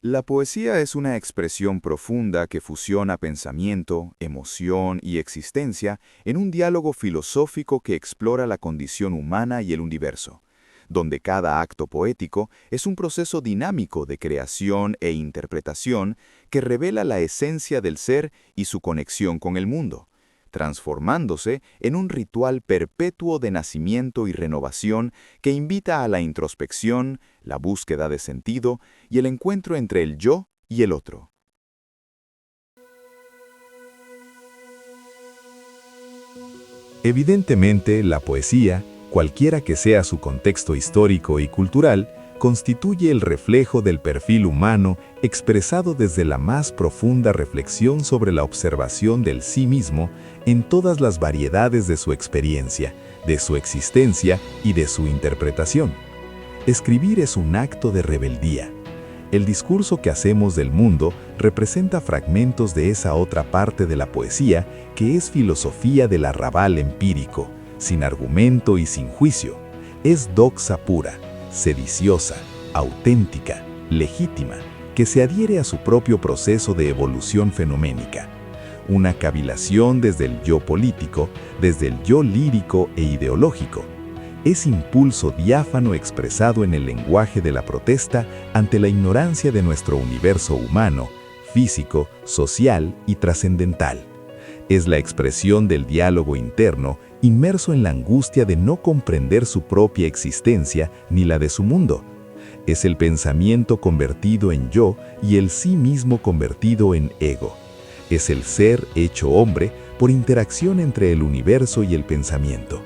La poesía es una expresión profunda que fusiona pensamiento, emoción y existencia en un diálogo filosófico que explora la condición humana y el universo, donde cada acto poético es un proceso dinámico de creación e interpretación que revela la esencia del ser y su conexión con el mundo, transformándose en un ritual perpetuo de nacimiento y renovación que invita a la introspección, la búsqueda de sentido y el encuentro entre el yo y el otro. Evidentemente, la poesía, cualquiera que sea su contexto histórico y cultural, constituye el reflejo del perfil humano expresado desde la más profunda reflexión sobre la observación del sí mismo en todas las variedades de su experiencia, de su existencia y de su interpretación. Escribir es un acto de rebeldía. El discurso que hacemos del mundo representa fragmentos de esa otra parte de la poesía que es filosofía del arrabal empírico, sin argumento y sin juicio. Es doxa pura, sediciosa, auténtica, legítima, que se adhiere a su propio proceso de evolución fenoménica. Una cavilación desde el yo político, desde el yo lírico e ideológico. Es impulso diáfano expresado en el lenguaje de la protesta ante la ignorancia de nuestro universo humano, físico, social y trascendental. Es la expresión del diálogo interno inmerso en la angustia de no comprender su propia existencia ni la de su mundo. Es el pensamiento convertido en yo y el sí mismo convertido en ego. Es el ser hecho hombre por interacción entre el universo y el pensamiento.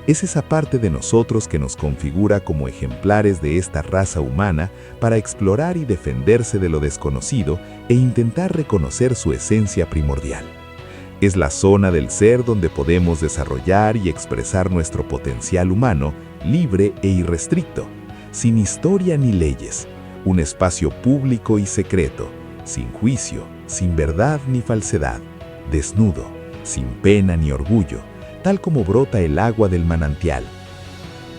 Es esa parte de nosotros que nos configura como ejemplares de esta raza humana para explorar y defenderse de lo desconocido e intentar reconocer su esencia primordial. Es la zona del ser donde podemos desarrollar y expresar nuestro potencial humano, libre e irrestricto, sin historia ni leyes, un espacio público y secreto, sin juicio, sin verdad ni falsedad, desnudo, sin pena ni orgullo, tal como brota el agua del manantial.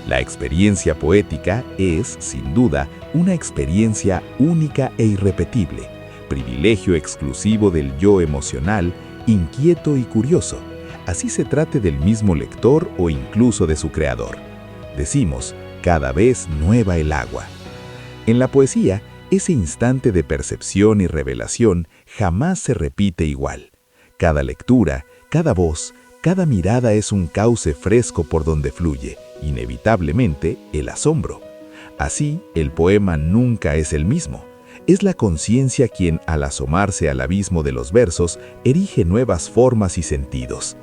La experiencia poética es, sin duda, una experiencia única e irrepetible, privilegio exclusivo del yo emocional, inquieto y curioso, así se trate del mismo lector o incluso de su creador. Decimos, cada vez nueva el agua. En la poesía, ese instante de percepción y revelación jamás se repite igual. Cada lectura, cada voz, cada mirada es un cauce fresco por donde fluye, inevitablemente, el asombro. Así, el poema nunca es el mismo. Es la conciencia quien, al asomarse al abismo de los versos, erige nuevas formas y sentidos.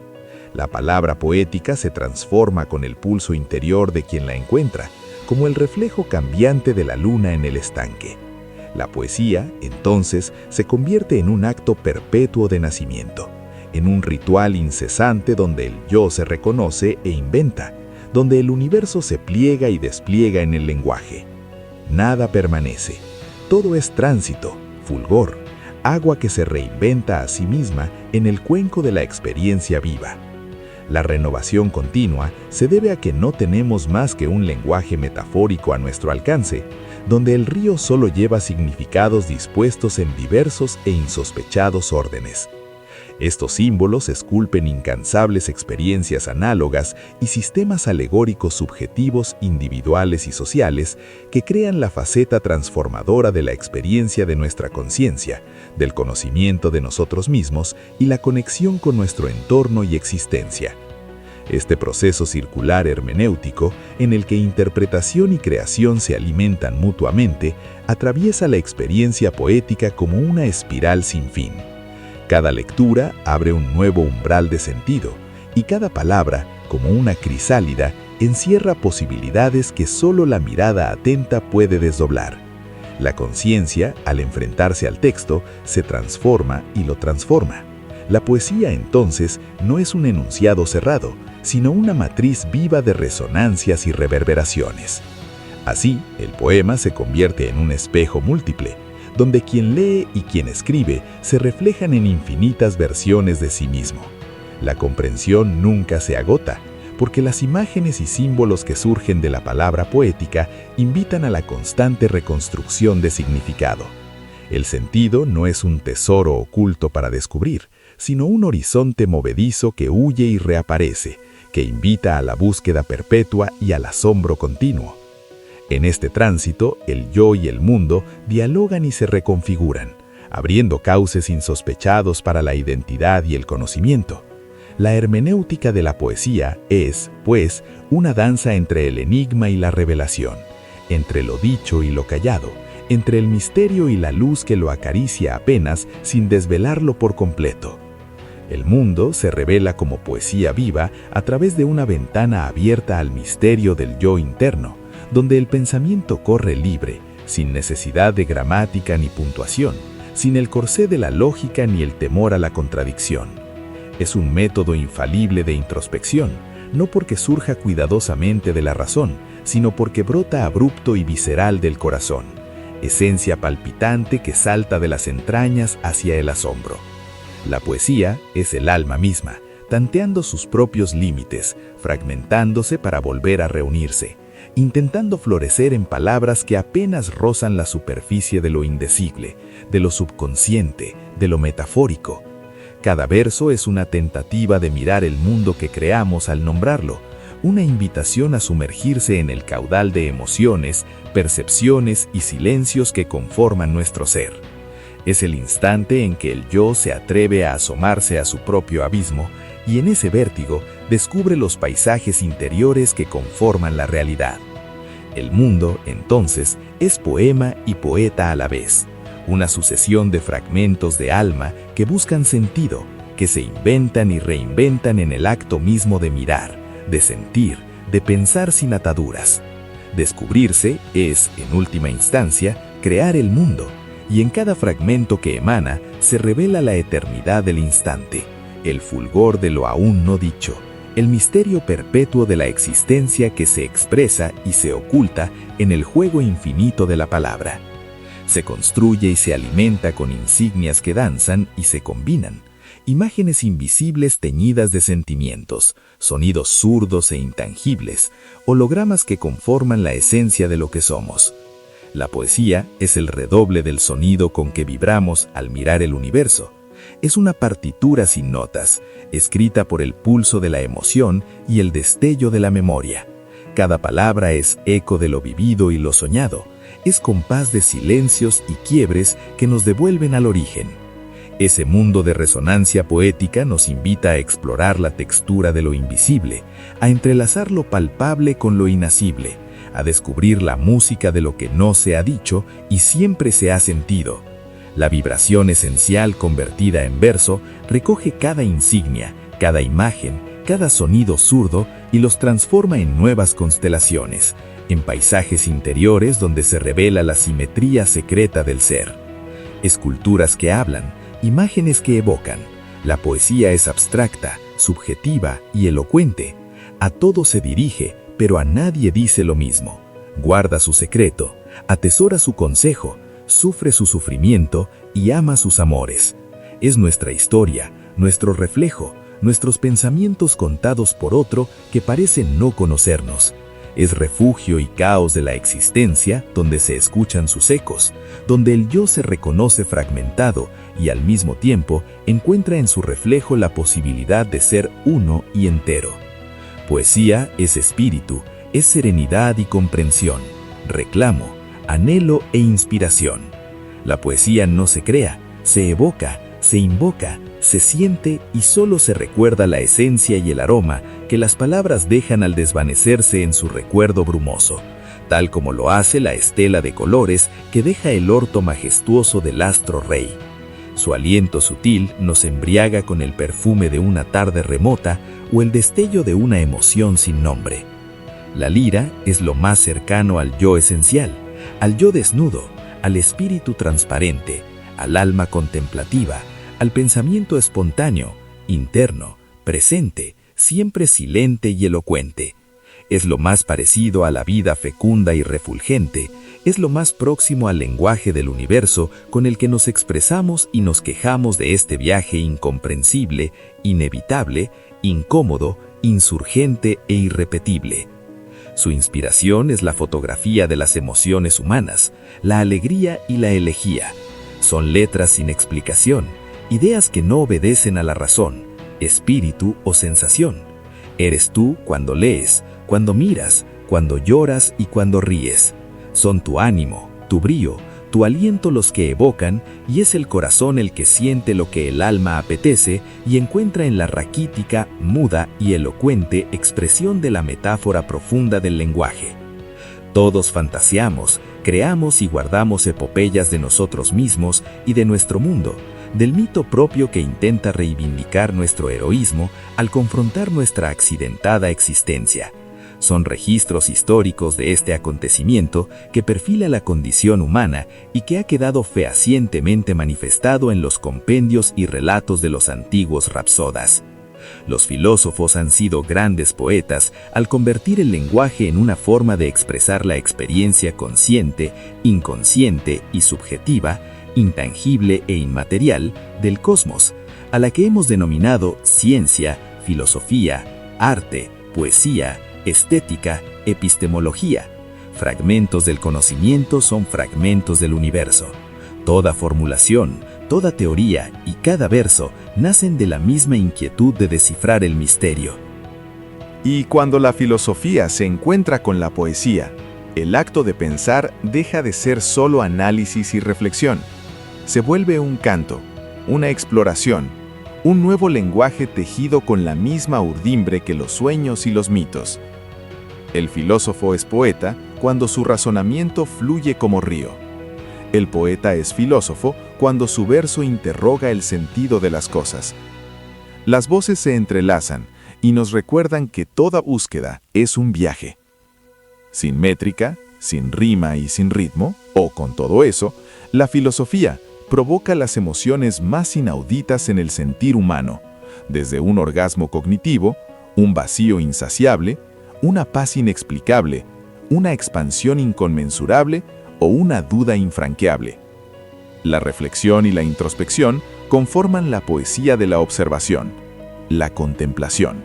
La palabra poética se transforma con el pulso interior de quien la encuentra, como el reflejo cambiante de la luna en el estanque. La poesía, entonces, se convierte en un acto perpetuo de nacimiento, en un ritual incesante donde el yo se reconoce e inventa, donde el universo se pliega y despliega en el lenguaje. Nada permanece. Todo es tránsito, fulgor, agua que se reinventa a sí misma en el cuenco de la experiencia viva. La renovación continua se debe a que no tenemos más que un lenguaje metafórico a nuestro alcance, donde el río solo lleva significados dispuestos en diversos e insospechados órdenes. Estos símbolos esculpen incansables experiencias análogas y sistemas alegóricos subjetivos, individuales y sociales que crean la faceta transformadora de la experiencia de nuestra conciencia, del conocimiento de nosotros mismos y la conexión con nuestro entorno y existencia. Este proceso circular hermenéutico, en el que interpretación y creación se alimentan mutuamente, atraviesa la experiencia poética como una espiral sin fin. Cada lectura abre un nuevo umbral de sentido, y cada palabra, como una crisálida, encierra posibilidades que solo la mirada atenta puede desdoblar. La conciencia, al enfrentarse al texto, se transforma y lo transforma. La poesía, entonces, no es un enunciado cerrado, sino una matriz viva de resonancias y reverberaciones. Así, el poema se convierte en un espejo múltiple, donde quien lee y quien escribe se reflejan en infinitas versiones de sí mismo. La comprensión nunca se agota, porque las imágenes y símbolos que surgen de la palabra poética invitan a la constante reconstrucción de significado. El sentido no es un tesoro oculto para descubrir, sino un horizonte movedizo que huye y reaparece, que invita a la búsqueda perpetua y al asombro continuo. En este tránsito, el yo y el mundo dialogan y se reconfiguran, abriendo cauces insospechados para la identidad y el conocimiento. La hermenéutica de la poesía es, pues, una danza entre el enigma y la revelación, entre lo dicho y lo callado, entre el misterio y la luz que lo acaricia apenas sin desvelarlo por completo. El mundo se revela como poesía viva a través de una ventana abierta al misterio del yo interno, donde el pensamiento corre libre, sin necesidad de gramática ni puntuación, sin el corsé de la lógica ni el temor a la contradicción. Es un método infalible de introspección, no porque surja cuidadosamente de la razón, sino porque brota abrupto y visceral del corazón, esencia palpitante que salta de las entrañas hacia el asombro. La poesía es el alma misma, tanteando sus propios límites, fragmentándose para volver a reunirse, intentando florecer en palabras que apenas rozan la superficie de lo indecible, de lo subconsciente, de lo metafórico. Cada verso es una tentativa de mirar el mundo que creamos al nombrarlo, una invitación a sumergirse en el caudal de emociones, percepciones y silencios que conforman nuestro ser. Es el instante en que el yo se atreve a asomarse a su propio abismo y en ese vértigo descubre los paisajes interiores que conforman la realidad. El mundo, entonces, es poema y poeta a la vez, una sucesión de fragmentos de alma que buscan sentido, que se inventan y reinventan en el acto mismo de mirar, de sentir, de pensar sin ataduras. Descubrirse es, en última instancia, crear el mundo, y en cada fragmento que emana se revela la eternidad del instante, el fulgor de lo aún no dicho, el misterio perpetuo de la existencia que se expresa y se oculta en el juego infinito de la palabra. Se construye y se alimenta con insignias que danzan y se combinan, imágenes invisibles teñidas de sentimientos, sonidos zurdos e intangibles, hologramas que conforman la esencia de lo que somos. La poesía es el redoble del sonido con que vibramos al mirar el universo. Es una partitura sin notas, escrita por el pulso de la emoción y el destello de la memoria. Cada palabra es eco de lo vivido y lo soñado, es compás de silencios y quiebres que nos devuelven al origen. Ese mundo de resonancia poética nos invita a explorar la textura de lo invisible, a entrelazar lo palpable con lo inacible, a descubrir la música de lo que no se ha dicho y siempre se ha sentido. La vibración esencial convertida en verso recoge cada insignia, cada imagen, cada sonido zurdo y los transforma en nuevas constelaciones, en paisajes interiores donde se revela la simetría secreta del ser. Esculturas que hablan, imágenes que evocan. La poesía es abstracta, subjetiva y elocuente. A todo se dirige, pero a nadie dice lo mismo. Guarda su secreto, atesora su consejo, sufre su sufrimiento y ama sus amores. Es nuestra historia, nuestro reflejo, nuestros pensamientos contados por otro que parecen no conocernos. Es refugio y caos de la existencia donde se escuchan sus ecos, donde el yo se reconoce fragmentado y al mismo tiempo encuentra en su reflejo la posibilidad de ser uno y entero. Poesía es espíritu, es serenidad y comprensión, reclamo, anhelo e inspiración. La poesía no se crea, se evoca, se invoca, se siente y solo se recuerda la esencia y el aroma que las palabras dejan al desvanecerse en su recuerdo brumoso, tal como lo hace la estela de colores que deja el orto majestuoso del astro rey. Su aliento sutil nos embriaga con el perfume de una tarde remota o el destello de una emoción sin nombre. La lira es lo más cercano al yo esencial, al yo desnudo, al espíritu transparente, al alma contemplativa, al pensamiento espontáneo, interno, presente, siempre silente y elocuente. Es lo más parecido a la vida fecunda y refulgente, es lo más próximo al lenguaje del universo con el que nos expresamos y nos quejamos de este viaje incomprensible, inevitable, incómodo, insurgente e irrepetible. Su inspiración es la fotografía de las emociones humanas, la alegría y la elegía. Son letras sin explicación, ideas que no obedecen a la razón, espíritu o sensación. Eres tú cuando lees, cuando miras, cuando lloras y cuando ríes. Son tu ánimo, tu brío, tu aliento los que evocan, y es el corazón el que siente lo que el alma apetece y encuentra en la raquítica, muda y elocuente expresión de la metáfora profunda del lenguaje. Todos fantaseamos, creamos y guardamos epopeyas de nosotros mismos y de nuestro mundo, del mito propio que intenta reivindicar nuestro heroísmo al confrontar nuestra accidentada existencia. Son registros históricos de este acontecimiento que perfila la condición humana y que ha quedado fehacientemente manifestado en los compendios y relatos de los antiguos rapsodas. Los filósofos han sido grandes poetas al convertir el lenguaje en una forma de expresar la experiencia consciente, inconsciente y subjetiva, intangible e inmaterial del cosmos, a la que hemos denominado ciencia, filosofía, arte, poesía, estética, epistemología. Fragmentos del conocimiento son fragmentos del universo. Toda formulación, toda teoría y cada verso nacen de la misma inquietud de descifrar el misterio. Y cuando la filosofía se encuentra con la poesía, el acto de pensar deja de ser solo análisis y reflexión. Se vuelve un canto, una exploración, un nuevo lenguaje tejido con la misma urdimbre que los sueños y los mitos. El filósofo es poeta cuando su razonamiento fluye como río. El poeta es filósofo cuando su verso interroga el sentido de las cosas. Las voces se entrelazan y nos recuerdan que toda búsqueda es un viaje. Sin métrica, sin rima y sin ritmo, o con todo eso, la filosofía provoca las emociones más inauditas en el sentir humano, desde un orgasmo cognitivo, un vacío insaciable, una paz inexplicable, una expansión inconmensurable o una duda infranqueable. La reflexión y la introspección conforman la poesía de la observación, la contemplación.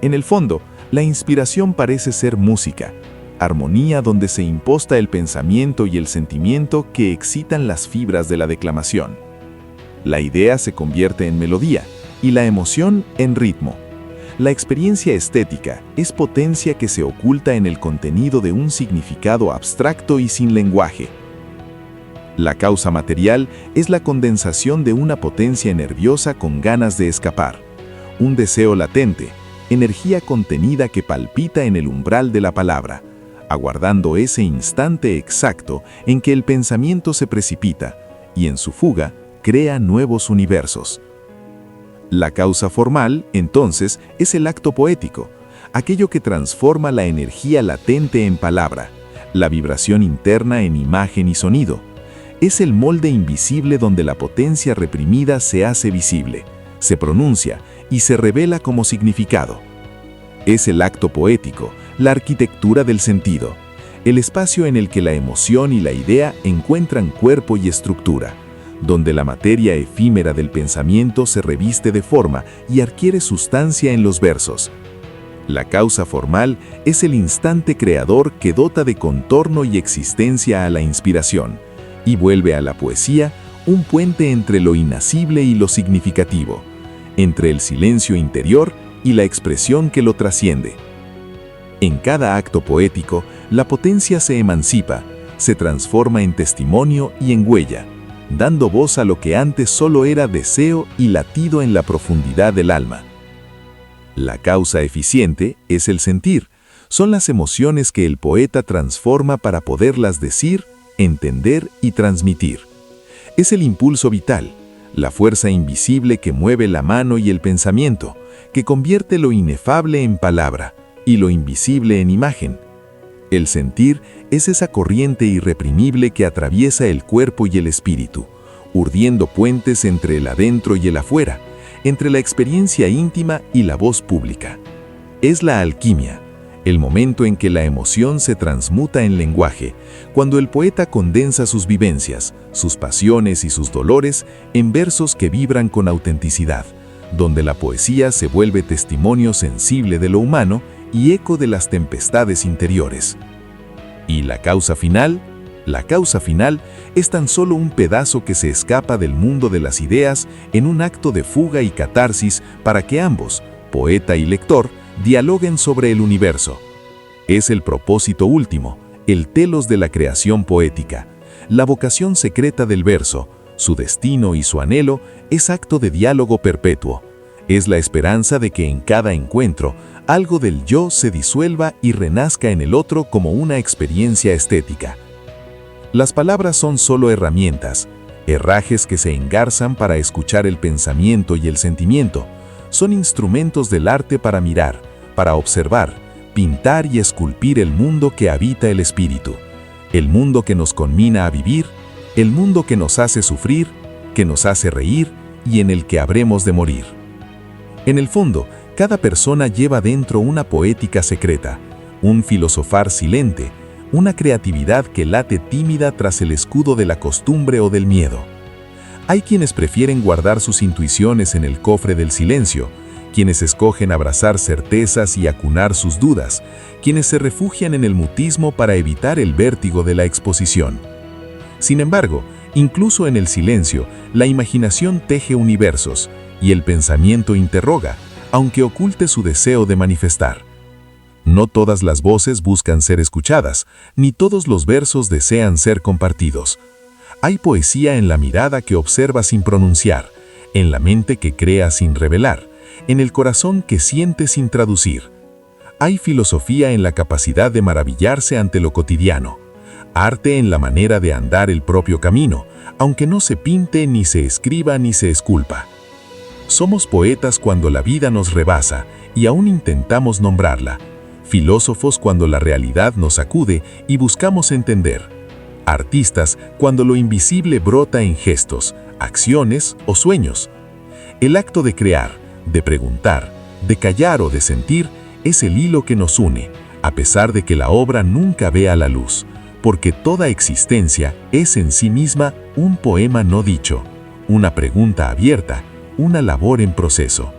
En el fondo, la inspiración parece ser música, armonía donde se imposta el pensamiento y el sentimiento que excitan las fibras de la declamación. La idea se convierte en melodía y la emoción en ritmo. La experiencia estética es potencia que se oculta en el contenido de un significado abstracto y sin lenguaje. La causa material es la condensación de una potencia nerviosa con ganas de escapar, un deseo latente, energía contenida que palpita en el umbral de la palabra, aguardando ese instante exacto en que el pensamiento se precipita y en su fuga crea nuevos universos. La causa formal, entonces, es el acto poético, aquello que transforma la energía latente en palabra, la vibración interna en imagen y sonido. Es el molde invisible donde la potencia reprimida se hace visible, se pronuncia y se revela como significado. Es el acto poético, la arquitectura del sentido, el espacio en el que la emoción y la idea encuentran cuerpo y estructura, donde la materia efímera del pensamiento se reviste de forma y adquiere sustancia en los versos. La causa formal es el instante creador que dota de contorno y existencia a la inspiración, y vuelve a la poesía un puente entre lo inacible y lo significativo, entre el silencio interior y la expresión que lo trasciende. En cada acto poético, la potencia se emancipa, se transforma en testimonio y en huella, dando voz a lo que antes solo era deseo y latido en la profundidad del alma. La causa eficiente es el sentir, son las emociones que el poeta transforma para poderlas decir, entender y transmitir. Es el impulso vital, la fuerza invisible que mueve la mano y el pensamiento, que convierte lo inefable en palabra y lo invisible en imagen. El sentir es esa corriente irreprimible que atraviesa el cuerpo y el espíritu, urdiendo puentes entre el adentro y el afuera, entre la experiencia íntima y la voz pública. Es la alquimia, el momento en que la emoción se transmuta en lenguaje, cuando el poeta condensa sus vivencias, sus pasiones y sus dolores en versos que vibran con autenticidad, donde la poesía se vuelve testimonio sensible de lo humano y eco de las tempestades interiores. Y la causa final, La causa final es tan solo un pedazo que se escapa del mundo de las ideas en un acto de fuga y catarsis para que ambos, poeta y lector, dialoguen sobre el universo. Es el propósito último, el telos de la creación poética, la vocación secreta del verso, su destino y su anhelo es acto de diálogo perpetuo. Es la esperanza de que en cada encuentro algo del yo se disuelva y renazca en el otro como una experiencia estética. Las palabras son solo herramientas, herrajes que se engarzan para escuchar el pensamiento y el sentimiento. Son instrumentos del arte para mirar, para observar, pintar y esculpir el mundo que habita el espíritu, el mundo que nos conmina a vivir, el mundo que nos hace sufrir, que nos hace reír y en el que habremos de morir. En el fondo, cada persona lleva dentro una poética secreta, un filosofar silente, una creatividad que late tímida tras el escudo de la costumbre o del miedo. Hay quienes prefieren guardar sus intuiciones en el cofre del silencio, quienes escogen abrazar certezas y acunar sus dudas, quienes se refugian en el mutismo para evitar el vértigo de la exposición. Sin embargo, incluso en el silencio, la imaginación teje universos y el pensamiento interroga, aunque oculte su deseo de manifestar. No todas las voces buscan ser escuchadas, ni todos los versos desean ser compartidos. Hay poesía en la mirada que observa sin pronunciar, en la mente que crea sin revelar, en el corazón que siente sin traducir. Hay filosofía en la capacidad de maravillarse ante lo cotidiano, arte en la manera de andar el propio camino, aunque no se pinte, ni se escriba, ni se esculpa. Somos poetas cuando la vida nos rebasa y aún intentamos nombrarla, filósofos cuando la realidad nos sacude y buscamos entender, artistas cuando lo invisible brota en gestos, acciones o sueños. El acto de crear, de preguntar, de callar o de sentir es el hilo que nos une, a pesar de que la obra nunca vea la luz, porque toda existencia es en sí misma un poema no dicho, una pregunta abierta, una labor en proceso.